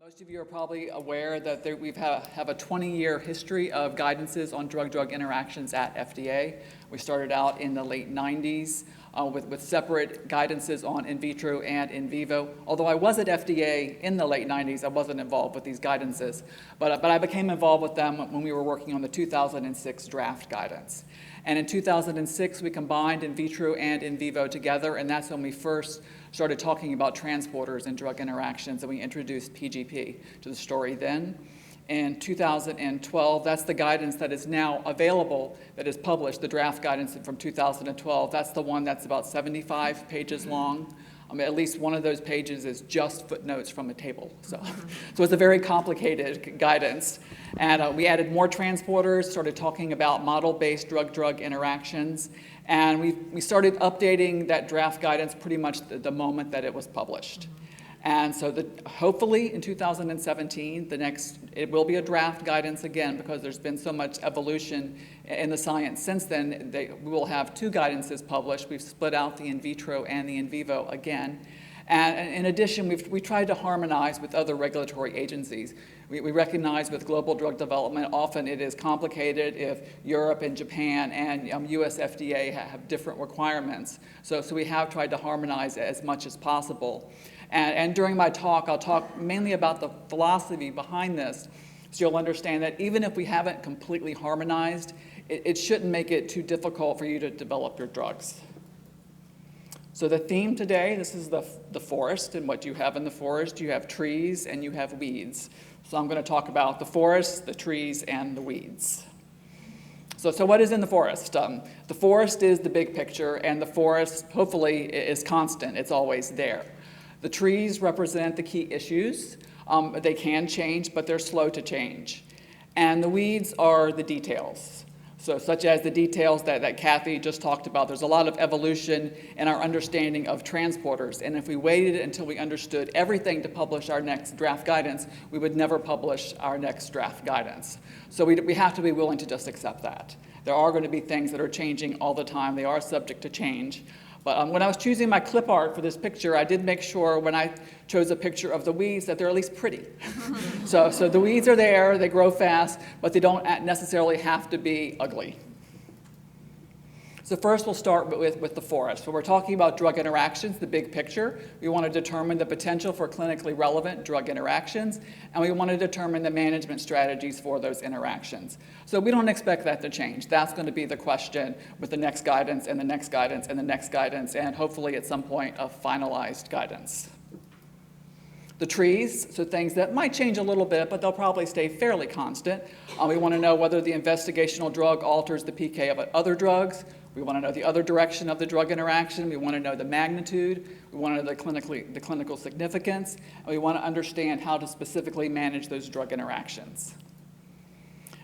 Most of you are probably aware that we have a 20-year history of guidances on drug-drug interactions at FDA. We started out in the late 90s with separate guidances on in vitro and in vivo. Although I was at FDA in the late 90s, I wasn't involved with these guidances. But I became involved with them when we were working on the 2006 draft guidance. And in 2006, we combined in vitro and in vivo together, and that's when we first started talking about transporters and drug interactions, and we introduced PGP to the story then. In 2012, that's the guidance that is now available, that is published, the draft guidance from 2012. That's the one that's about 75 pages long. At least one of those pages is just footnotes from a table. So it's a very complicated guidance. And we added more transporters, started talking about model-based drug-drug interactions. And we started updating that draft guidance pretty much the moment that it was published. And so hopefully in 2017, it will be a draft guidance again, because there's been so much evolution in the science since then. We will have two guidances published. We've split out the in vitro and the in vivo again. And in addition, we tried to harmonize with other regulatory agencies. We recognize with global drug development, often it is complicated if Europe and Japan and US FDA have different requirements. So we have tried to harmonize as much as possible. And during my talk, I'll talk mainly about the philosophy behind this, so you'll understand that even if we haven't completely harmonized, it shouldn't make it too difficult for you to develop your drugs. So the theme today, this is the forest, and what you have in the forest, you have trees and you have weeds. So I'm going to talk about the forest, the trees, and the weeds. So what is in the forest? The forest is the big picture, and the forest, hopefully, is constant. It's always there. The trees represent the key issues. They can change, but they're slow to change. And the weeds are the details. So such as the details that Kathy just talked about. There's a lot of evolution in our understanding of transporters. And if we waited until we understood everything to publish our next draft guidance, we would never publish our next draft guidance. So we have to be willing to just accept that. There are going to be things that are changing all the time. They are subject to change. But when I was choosing my clip art for this picture, I did make sure when I chose a picture of the weeds that they're at least pretty. So the weeds are there, they grow fast, but they don't necessarily have to be ugly. So first we'll start with the forest. So we're talking about drug interactions, the big picture. We want to determine the potential for clinically relevant drug interactions, and we want to determine the management strategies for those interactions. So we don't expect that to change. That's going to be the question with the next guidance and the next guidance and the next guidance, and hopefully at some point a finalized guidance. The trees, so things that might change a little bit, but they'll probably stay fairly constant. We want to know whether the investigational drug alters the PK of other drugs. We want to know the other direction of the drug interaction. We want to know the magnitude. We want to know the clinical significance. And we want to understand how to specifically manage those drug interactions.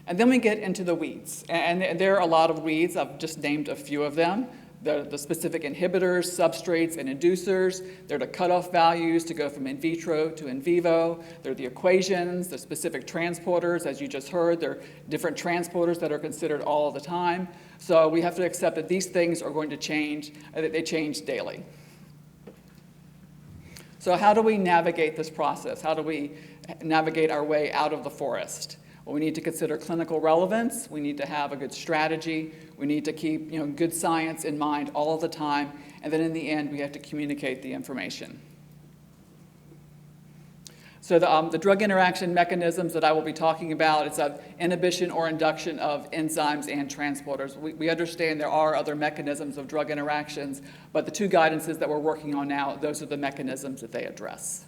And then we get into the weeds. And there are a lot of weeds. I've just named a few of them. The specific inhibitors, substrates, and inducers. They're the cutoff values to go from in vitro to in vivo. They're the equations, the specific transporters. As you just heard, there are different transporters that are considered all the time. So we have to accept that these things are going to change, that they change daily. So how do we navigate this process? How do we navigate our way out of the forest? Well, we need to consider clinical relevance. We need to have a good strategy. We need to keep good science in mind all of the time. And then in the end, we have to communicate the information. So the drug interaction mechanisms that I will be talking about, it's inhibition or induction of enzymes and transporters. We understand there are other mechanisms of drug interactions, but the two guidances that we're working on now, those are the mechanisms that they address.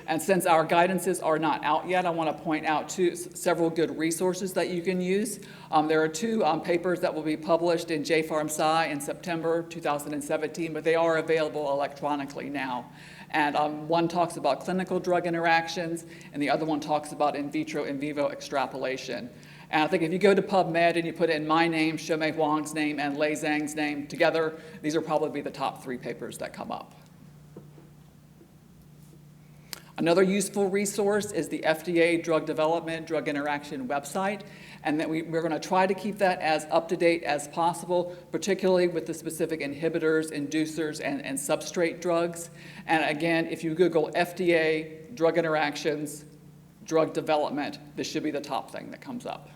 And since our guidances are not out yet, I want to point out several good resources that you can use. There are two papers that will be published in JPharmSci in September 2017, but they are available electronically now. And one talks about clinical drug interactions, and the other one talks about in vitro, in vivo extrapolation. And I think if you go to PubMed and you put in my name, Shoumei Huang's name, and Lei Zhang's name together, these will probably be the top 3 papers that come up. Another useful resource is the FDA Drug Development Drug Interaction website, and that we're going to try to keep that as up-to-date as possible, particularly with the specific inhibitors, inducers, and substrate drugs. And again, if you Google FDA drug interactions, drug development, this should be the top thing that comes up.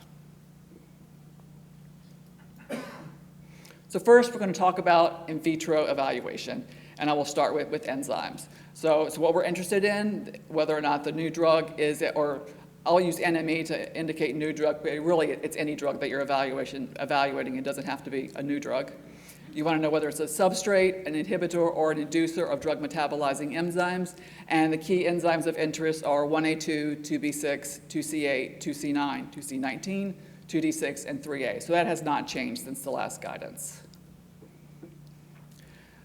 So first, we're going to talk about in vitro evaluation, and I will start with enzymes. So what we're interested in, whether or not the new drug is, or I'll use NME to indicate new drug, but really it's any drug that you're evaluating. It doesn't have to be a new drug. You want to know whether it's a substrate, an inhibitor, or an inducer of drug metabolizing enzymes. And the key enzymes of interest are 1A2, 2B6, 2C8, 2C9, 2C19, 2D6, and 3A. So that has not changed since the last guidance.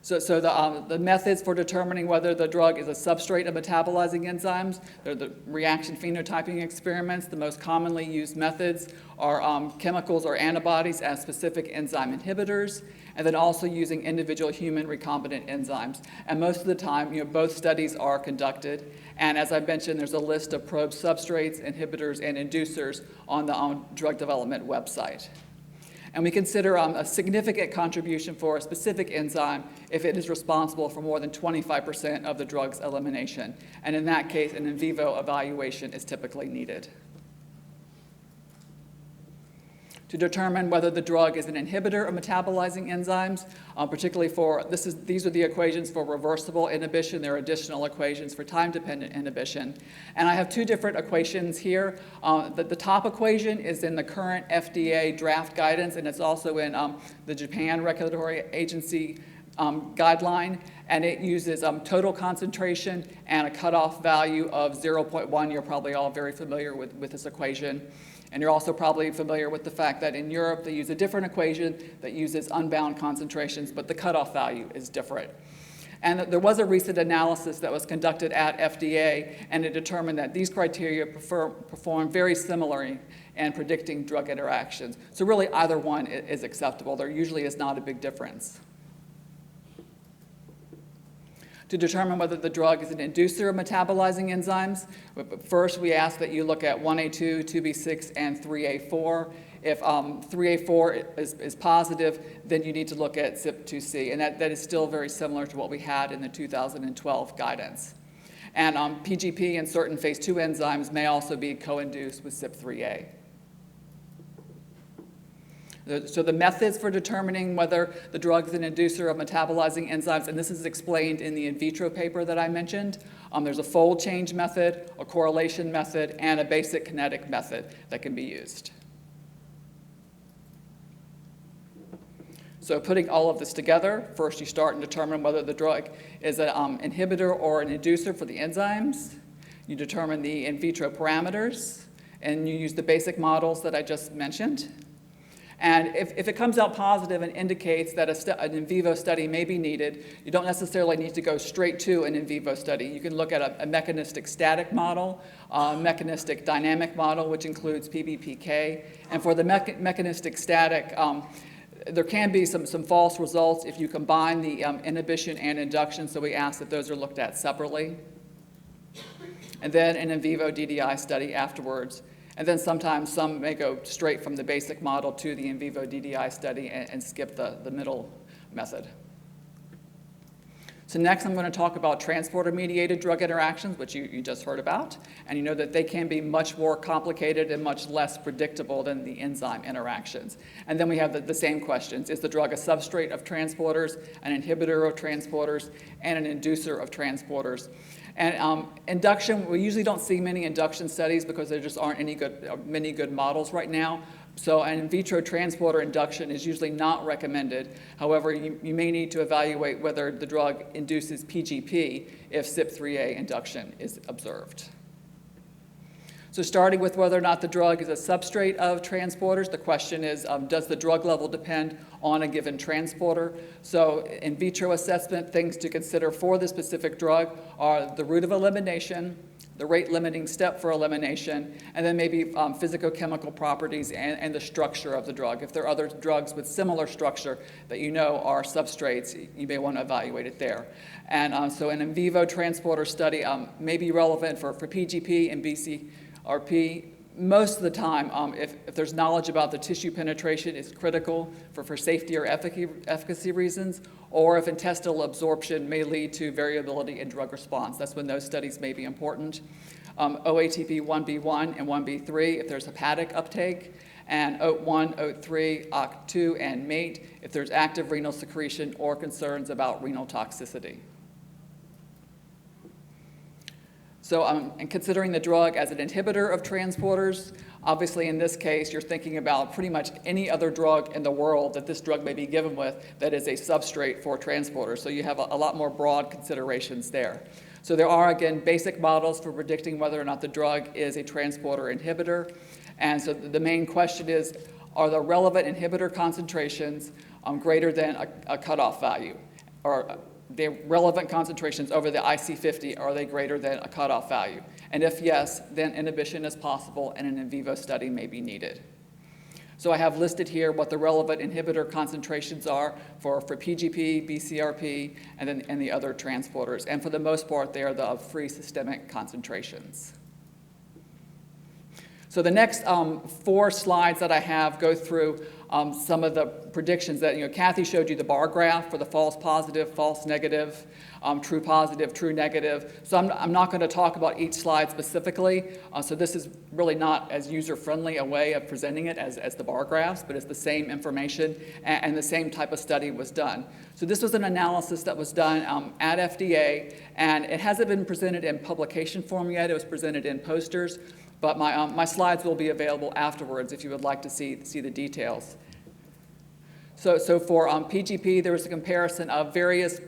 So the methods for determining whether the drug is a substrate of metabolizing enzymes, they're the reaction phenotyping experiments. The most commonly used methods are chemicals or antibodies as specific enzyme inhibitors, and then also using individual human recombinant enzymes. And most of the time, both studies are conducted. And as I mentioned, there's a list of probe substrates, inhibitors, and inducers on the drug development website. And we consider a significant contribution for a specific enzyme if it is responsible for more than 25% of the drug's elimination. And in that case, an in vivo evaluation is typically needed. To determine whether the drug is an inhibitor of metabolizing enzymes, particularly these are the equations for reversible inhibition. There are additional equations for time-dependent inhibition. And I have two different equations here. The top equation is in the current FDA draft guidance, and it's also in the Japan Regulatory Agency guideline, and it uses total concentration and a cutoff value of 0.1. You're probably all very familiar with this equation. And you're also probably familiar with the fact that in Europe they use a different equation that uses unbound concentrations, but the cutoff value is different. And there was a recent analysis that was conducted at FDA, and it determined that these criteria perform very similarly in predicting drug interactions. So really either one is acceptable. There usually is not a big difference. To determine whether the drug is an inducer of metabolizing enzymes, first we ask that you look at 1A2, 2B6, and 3A4. If 3A4 is positive, then you need to look at CYP2C, and that is still very similar to what we had in the 2012 guidance. And PGP and certain phase 2 enzymes may also be co-induced with CYP3A. So the methods for determining whether the drug is an inducer of metabolizing enzymes, and this is explained in the in vitro paper that I mentioned. There's a fold change method, a correlation method, and a basic kinetic method that can be used. So putting all of this together, first you start and determine whether the drug is an inhibitor or an inducer for the enzymes. You determine the in vitro parameters, and you use the basic models that I just mentioned. And if it comes out positive and indicates that an in vivo study may be needed, you don't necessarily need to go straight to an in vivo study. You can look at a mechanistic static model, a mechanistic dynamic model, which includes PBPK. And for the mechanistic static, there can be some false results if you combine the inhibition and induction, so we ask that those are looked at separately. And then an in vivo DDI study afterwards. And then sometimes some may go straight from the basic model to the in vivo DDI study and skip the middle method. So next I'm going to talk about transporter-mediated drug interactions, which you just heard about. And you know that they can be much more complicated and much less predictable than the enzyme interactions. And then we have the same questions. Is the drug a substrate of transporters, an inhibitor of transporters, and an inducer of transporters? And induction, we usually don't see many induction studies because there just aren't many good models right now. So an in vitro transporter induction is usually not recommended. However, you may need to evaluate whether the drug induces PGP if CYP3A induction is observed. So starting with whether or not the drug is a substrate of transporters, the question is, does the drug level depend on a given transporter? So in vitro assessment, things to consider for the specific drug are the route of elimination, the rate limiting step for elimination, and then maybe physicochemical properties and the structure of the drug. If there are other drugs with similar structure that you know are substrates, you may want to evaluate it there. And so an in vivo transporter study may be relevant for PGP and BCRP most of the time, if there's knowledge about the tissue penetration, it's critical for safety or efficacy reasons, or if intestinal absorption may lead to variability in drug response. That's when those studies may be important. OATP 1B1 and 1B3 if there's hepatic uptake, and OAT1, OAT3, OCT2, and MATE if there's active renal secretion or concerns about renal toxicity. So in considering the drug as an inhibitor of transporters, obviously in this case you're thinking about pretty much any other drug in the world that this drug may be given with that is a substrate for transporters. So you have a lot more broad considerations there. So there are, again, basic models for predicting whether or not the drug is a transporter inhibitor. And so the main question is, are the relevant inhibitor concentrations greater than a cutoff value? Or the relevant concentrations over the IC50, are they greater than a cutoff value? And if yes, then inhibition is possible and an in vivo study may be needed. So I have listed here what the relevant inhibitor concentrations are for PGP, BCRP, and the other transporters. And for the most part, they are the free systemic concentrations. So the next 4 slides that I have go through some of the predictions that, Kathy showed you the bar graph for the false positive, false negative, true positive, true negative. So I'm not going to talk about each slide specifically. So this is really not as user-friendly a way of presenting it as the bar graphs, but it's the same information and the same type of study was done. So this was an analysis that was done at FDA, and it hasn't been presented in publication form yet. It was presented in posters. But my slides will be available afterwards if you would like to see the details. So for PGP, there was a comparison of various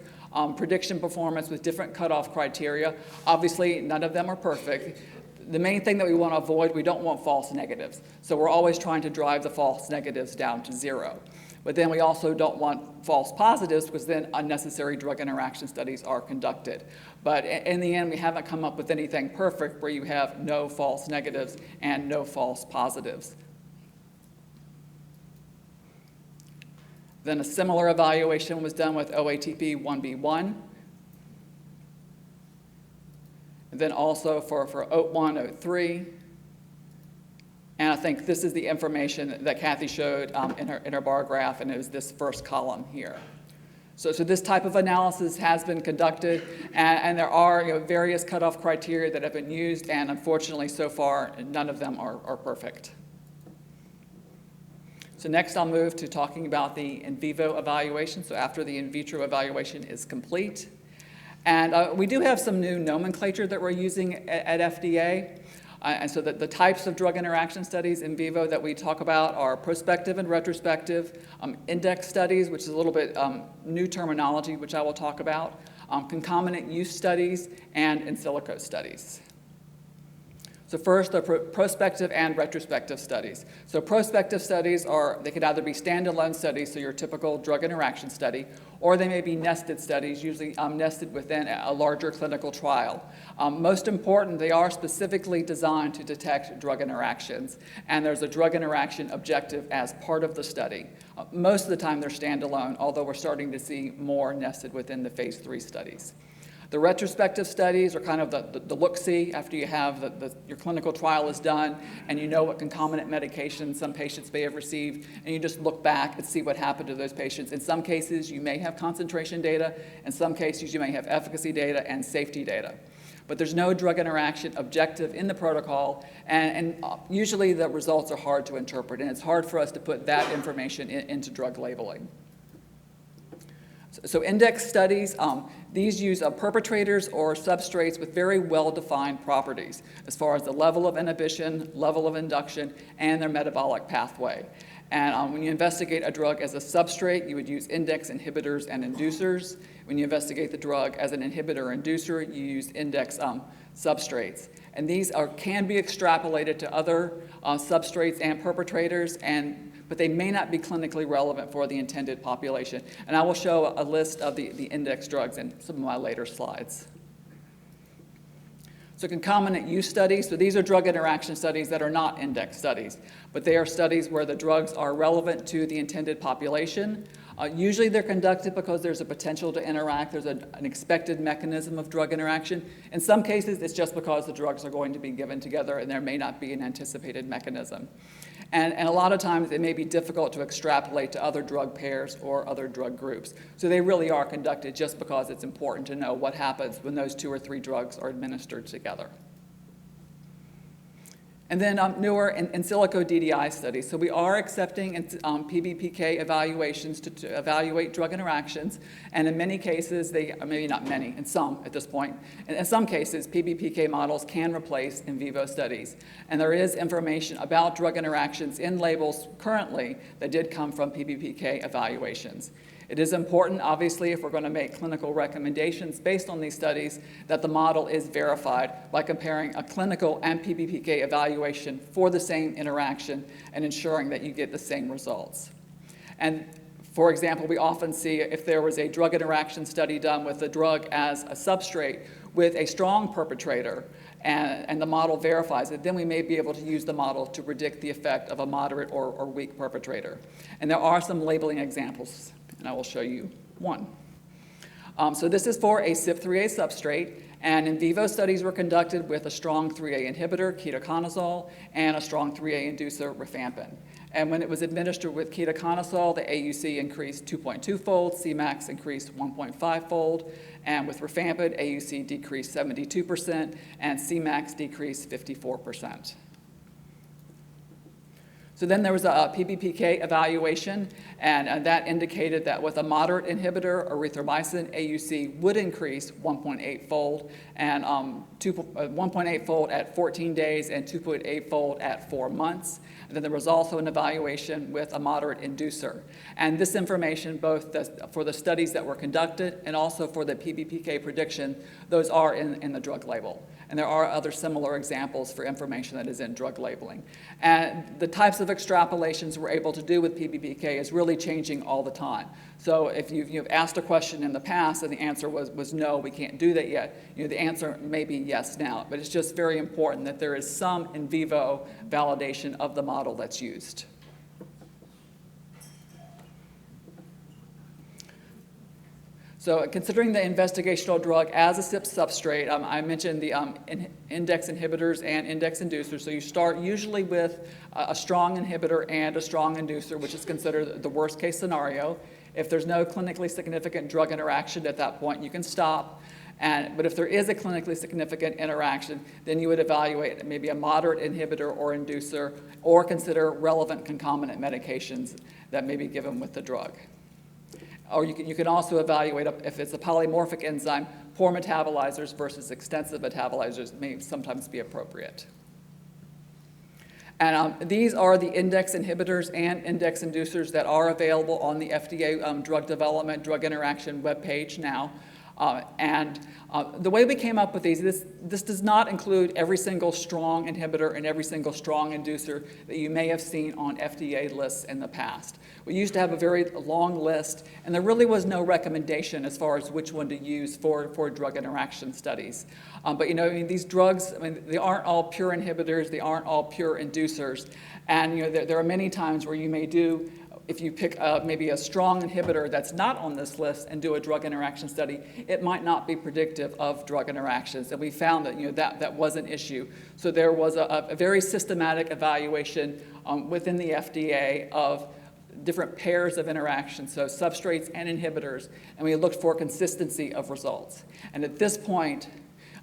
prediction performance with different cutoff criteria. Obviously, none of them are perfect. The main thing that we want to avoid, we don't want false negatives. So we're always trying to drive the false negatives down to 0. But then we also don't want false positives because then unnecessary drug interaction studies are conducted. But in the end, we haven't come up with anything perfect where you have no false negatives and no false positives. Then a similar evaluation was done with OATP 1B1. And then also for OAT1, OAT3. And I think this is the information that Kathy showed in her bar graph, and it was this first column here. So this type of analysis has been conducted, and there are various cutoff criteria that have been used, and unfortunately, so far, none of them are perfect. So next, I'll move to talking about the in vivo evaluation, so after the in vitro evaluation is complete. And we do have some new nomenclature that we're using at FDA. And so the types of drug interaction studies in vivo that we talk about are prospective and retrospective, index studies, which is a little bit new terminology, which I will talk about, concomitant use studies, and in silico studies. So first, the prospective and retrospective studies. So prospective studies they could either be standalone studies, so your typical drug interaction study, or they may be nested studies, usually nested within a larger clinical trial. Most important, they are specifically designed to detect drug interactions, and there's a drug interaction objective as part of the study. Most of the time, they're standalone, although we're starting to see more nested within the phase 3 studies. The retrospective studies are kind of the look-see after you have your clinical trial is done and you know what concomitant medications some patients may have received, and you just look back and see what happened to those patients. In some cases, you may have concentration data. In some cases, you may have efficacy data and safety data. But there's no drug interaction objective in the protocol, and usually the results are hard to interpret, and it's hard for us to put that information into drug labeling. So index studies, these use perpetrators or substrates with very well-defined properties as far as the level of inhibition, level of induction, and their metabolic pathway. And when you investigate a drug as a substrate, you would use index inhibitors and inducers. When you investigate the drug as an inhibitor-inducer, you use index substrates. And these can be extrapolated to other substrates and perpetrators, but they may not be clinically relevant for the intended population. And I will show a list of the index drugs in some of my later slides. So concomitant use studies, so these are drug interaction studies that are not index studies, but they are studies where the drugs are relevant to the intended population. Usually they're conducted because there's a potential to interact, there's an expected mechanism of drug interaction. In some cases, it's just because the drugs are going to be given together and there may not be an anticipated mechanism. And a lot of times it may be difficult to extrapolate to other drug pairs or other drug groups. So they really are conducted just because it's important to know what happens when those 2 or 3 drugs are administered together. And then newer in silico DDI studies. So we are accepting PBPK evaluations to evaluate drug interactions. And in many cases, maybe not many, in some at this point, in some cases, PBPK models can replace in vivo studies. And there is information about drug interactions in labels currently that did come from PBPK evaluations. It is important, obviously, if we're going to make clinical recommendations based on these studies, that the model is verified by comparing a clinical and PBPK evaluation for the same interaction and ensuring that you get the same results. And for example, we often see if there was a drug interaction study done with the drug as a substrate with a strong perpetrator, and the model verifies it, then we may be able to use the model to predict the effect of a moderate or weak perpetrator. And there are some labeling examples, and I will show you one. So this is for a CYP3A substrate, and in vivo studies were conducted with a strong 3A inhibitor, ketoconazole, and a strong 3A inducer, rifampin. And when it was administered with ketoconazole, the AUC increased 2.2-fold, Cmax increased 1.5-fold, and with rifampin, AUC decreased 72%, and Cmax decreased 54%. So then there was a PBPK evaluation, and that indicated that with a moderate inhibitor, erythromycin, AUC would increase 1.8-fold, and 1.8-fold at 14 days and 2.8-fold at 4 months. And then there was also an evaluation with a moderate inducer. And this information, both for the studies that were conducted and also for the PBPK prediction, those are in the drug label. And there are other similar examples for information that is in drug labeling. And the types of extrapolations we're able to do with PBPK is really changing all the time. So if you've asked a question in the past and the answer was no, we can't do that yet, the answer may be yes now. But it's just very important that there is some in vivo validation of the model that's used. So considering the investigational drug as a CYP substrate, I mentioned the index inhibitors and index inducers. So you start usually with a strong inhibitor and a strong inducer, which is considered the worst case scenario. If there's no clinically significant drug interaction at that point, you can stop. But if there is a clinically significant interaction, then you would evaluate maybe a moderate inhibitor or inducer, or consider relevant concomitant medications that may be given with the drug. Or you can also evaluate if it's a polymorphic enzyme, poor metabolizers versus extensive metabolizers may sometimes be appropriate. And these are the index inhibitors and index inducers that are available on the FDA drug development, drug interaction webpage now. The way we came up with these, this does not include every single strong inhibitor and every single strong inducer that you may have seen on FDA lists in the past. We used to have a very long list, and there really was no recommendation as far as which one to use for drug interaction studies. But these drugs, they aren't all pure inhibitors, they aren't all pure inducers, and there are many times where you may do, if you pick maybe a strong inhibitor that's not on this list and do a drug interaction study, it might not be predictive of drug interactions. And we found that that was an issue. So there was a very systematic evaluation within the FDA of different pairs of interactions, so substrates and inhibitors, and we looked for consistency of results. And at this point,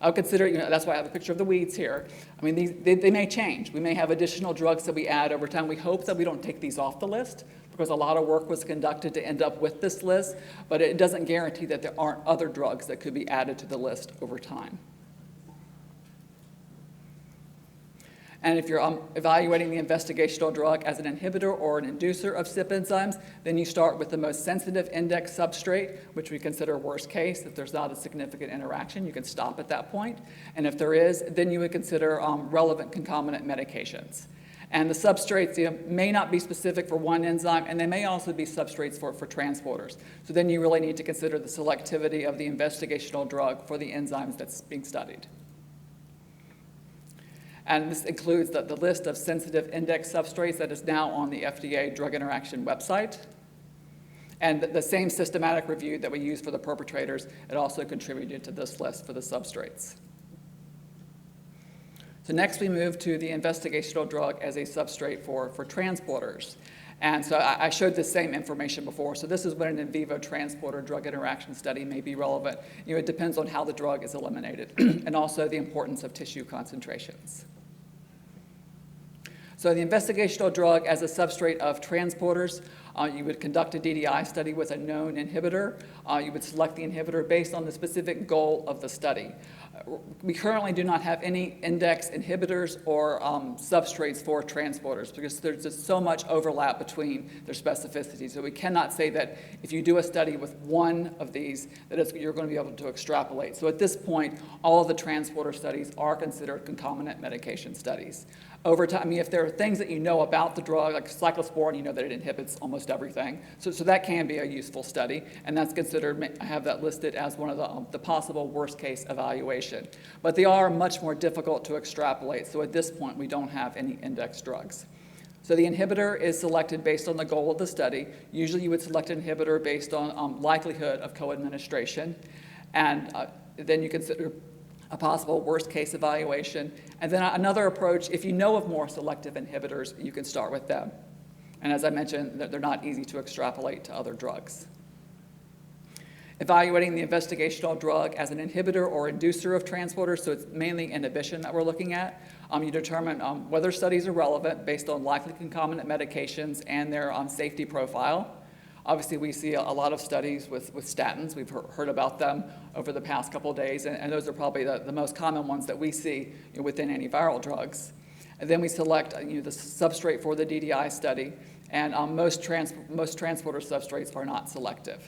I would consider, that's why I have a picture of the weeds here. They may change. We may have additional drugs that we add over time. We hope that we don't take these off the list, because a lot of work was conducted to end up with this list, but it doesn't guarantee that there aren't other drugs that could be added to the list over time. And if you're evaluating the investigational drug as an inhibitor or an inducer of CYP enzymes, then you start with the most sensitive index substrate, which we consider worst case. If there's not a significant interaction, you can stop at that point. And if there is, then you would consider relevant concomitant medications. And the substrates may not be specific for one enzyme, and they may also be substrates for transporters. So then you really need to consider the selectivity of the investigational drug for the enzymes that's being studied. And this includes the list of sensitive index substrates that is now on the FDA drug interaction website. And the same systematic review that we use for the perpetrators, it also contributed to this list for the substrates. So next we move to the investigational drug as a substrate for transporters. And so I showed the same information before. So this is when an in vivo transporter drug interaction study may be relevant. It depends on how the drug is eliminated and also the importance of tissue concentrations. So the investigational drug as a substrate of transporters, you would conduct a DDI study with a known inhibitor. You would select the inhibitor based on the specific goal of the study. We currently do not have any index inhibitors or substrates for transporters because there's just so much overlap between their specificity. So we cannot say that if you do a study with one of these, that you're going to be able to extrapolate. So at this point, all of the transporter studies are considered concomitant medication studies. Over time, if there are things that you know about the drug, like cyclosporin, you know that it inhibits almost everything. So that can be a useful study, and that's considered, I have that listed as one of the possible worst case evaluation. But they are much more difficult to extrapolate, so at this point, we don't have any index drugs. So the inhibitor is selected based on the goal of the study. Usually you would select an inhibitor based on likelihood of co-administration, and then you consider a possible worst case evaluation. And then another approach, if you know of more selective inhibitors, you can start with them. And as I mentioned, they're not easy to extrapolate to other drugs. Evaluating the investigational drug as an inhibitor or inducer of transporters, so it's mainly inhibition that we're looking at. You determine whether studies are relevant based on likely concomitant medications and their safety profile. Obviously, we see a lot of studies with statins. We've heard about them over the past couple of days, and those are probably the most common ones that we see within antiviral drugs. And then we select the substrate for the DDI study, and most transporter substrates are not selective.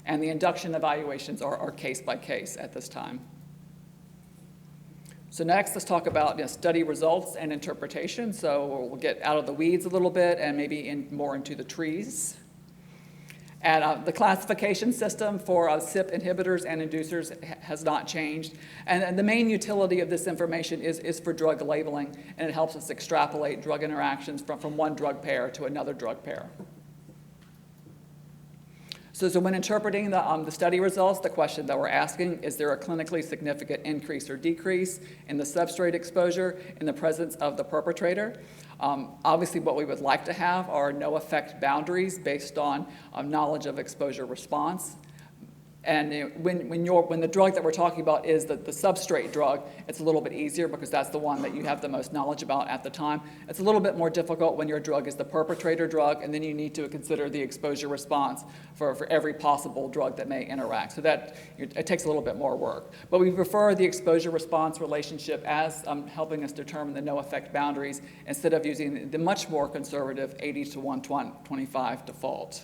And the induction evaluations are case by case at this time. So next, let's talk about study results and interpretation. So we'll get out of the weeds a little bit and maybe more into the trees. And the classification system for CYP inhibitors and inducers has not changed. And the main utility of this information is for drug labeling, and it helps us extrapolate drug interactions from one drug pair to another drug pair. So when interpreting the study results, the question that we're asking, is there a clinically significant increase or decrease in the substrate exposure in the presence of the perpetrator? Obviously, what we would like to have are no effect boundaries based on knowledge of exposure response. And when the drug that we're talking about is the substrate drug, it's a little bit easier because that's the one that you have the most knowledge about at the time. It's a little bit more difficult when your drug is the perpetrator drug, and then you need to consider the exposure response for every possible drug that may interact. So that it takes a little bit more work. But we prefer the exposure response relationship as helping us determine the no effect boundaries instead of using the much more conservative 80 to 125 default.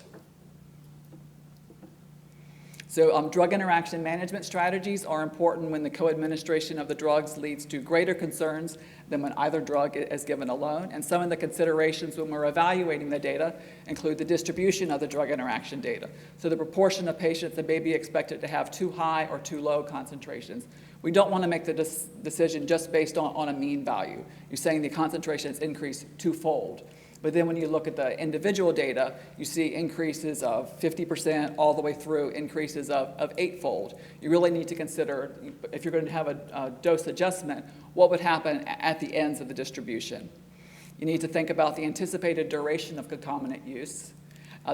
So drug interaction management strategies are important when the co-administration of the drugs leads to greater concerns than when either drug is given alone. And some of the considerations when we're evaluating the data include the distribution of the drug interaction data. So the proportion of patients that may be expected to have too high or too low concentrations. We don't want to make the decision just based on a mean value. You're saying the concentration has increased twofold. But then when you look at the individual data, you see increases of 50% all the way through increases of eightfold. You really need to consider, if you're going to have a dose adjustment, what would happen at the ends of the distribution. You need to think about the anticipated duration of concomitant use,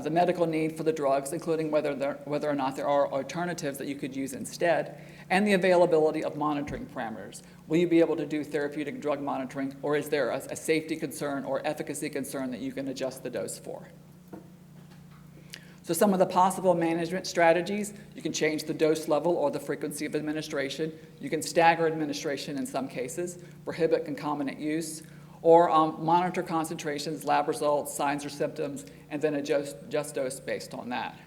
the medical need for the drugs, including whether or not there are alternatives that you could use instead, and the availability of monitoring parameters. Will you be able to do therapeutic drug monitoring, or is there a safety concern or efficacy concern that you can adjust the dose for? So some of the possible management strategies, you can change the dose level or the frequency of administration. You can stagger administration in some cases, prohibit concomitant use, or monitor concentrations, lab results, signs or symptoms, and then adjust dose based on that.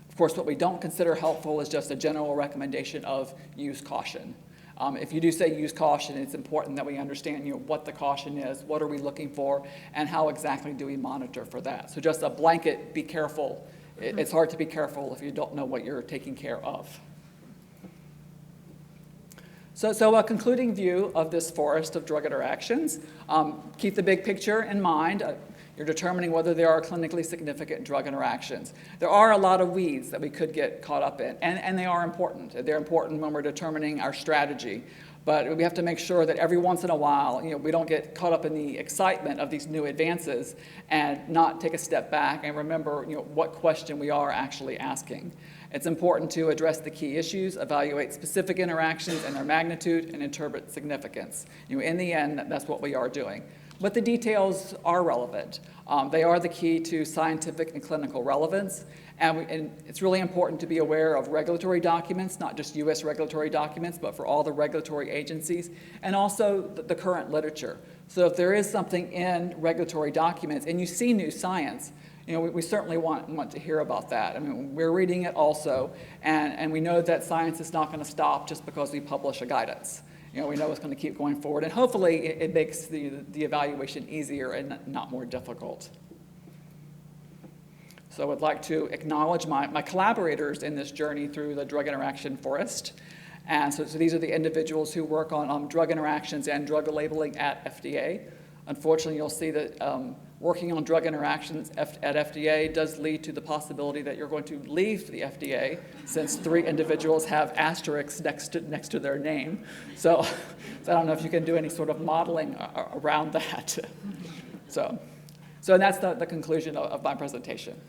Of course, what we don't consider helpful is just a general recommendation of use caution. If you do say use caution, it's important that we understand what the caution is, what are we looking for, and how exactly do we monitor for that. So just a blanket, be careful. It's hard to be careful if you don't know what you're taking care of. So a concluding view of this forest of drug interactions, keep the big picture in mind. You're determining whether there are clinically significant drug interactions. There are a lot of weeds that we could get caught up in, and they are important. They're important when we're determining our strategy. But we have to make sure that every once in a while, we don't get caught up in the excitement of these new advances and not take a step back and remember, what question we are actually asking. It's important to address the key issues, evaluate specific interactions and their magnitude, and interpret significance. In the end, that's what we are doing. But the details are relevant. They are the key to scientific and clinical relevance. And it's really important to be aware of regulatory documents, not just US regulatory documents, but for all the regulatory agencies, and also the current literature. So if there is something in regulatory documents and you see new science, we certainly want to hear about that. I mean, we're reading it also, and we know that science is not going to stop just because we publish a guidance. We know it's going to keep going forward, and hopefully it makes the evaluation easier and not more difficult. So I'd like to acknowledge my collaborators in this journey through the drug interaction forest. And so these are the individuals who work on drug interactions and drug labeling at FDA. Unfortunately, you'll see that working on drug interactions at FDA does lead to the possibility that you're going to leave the FDA, since 3 individuals have asterisks next to their name. So I don't know if you can do any sort of modeling around that. So that's the conclusion of my presentation.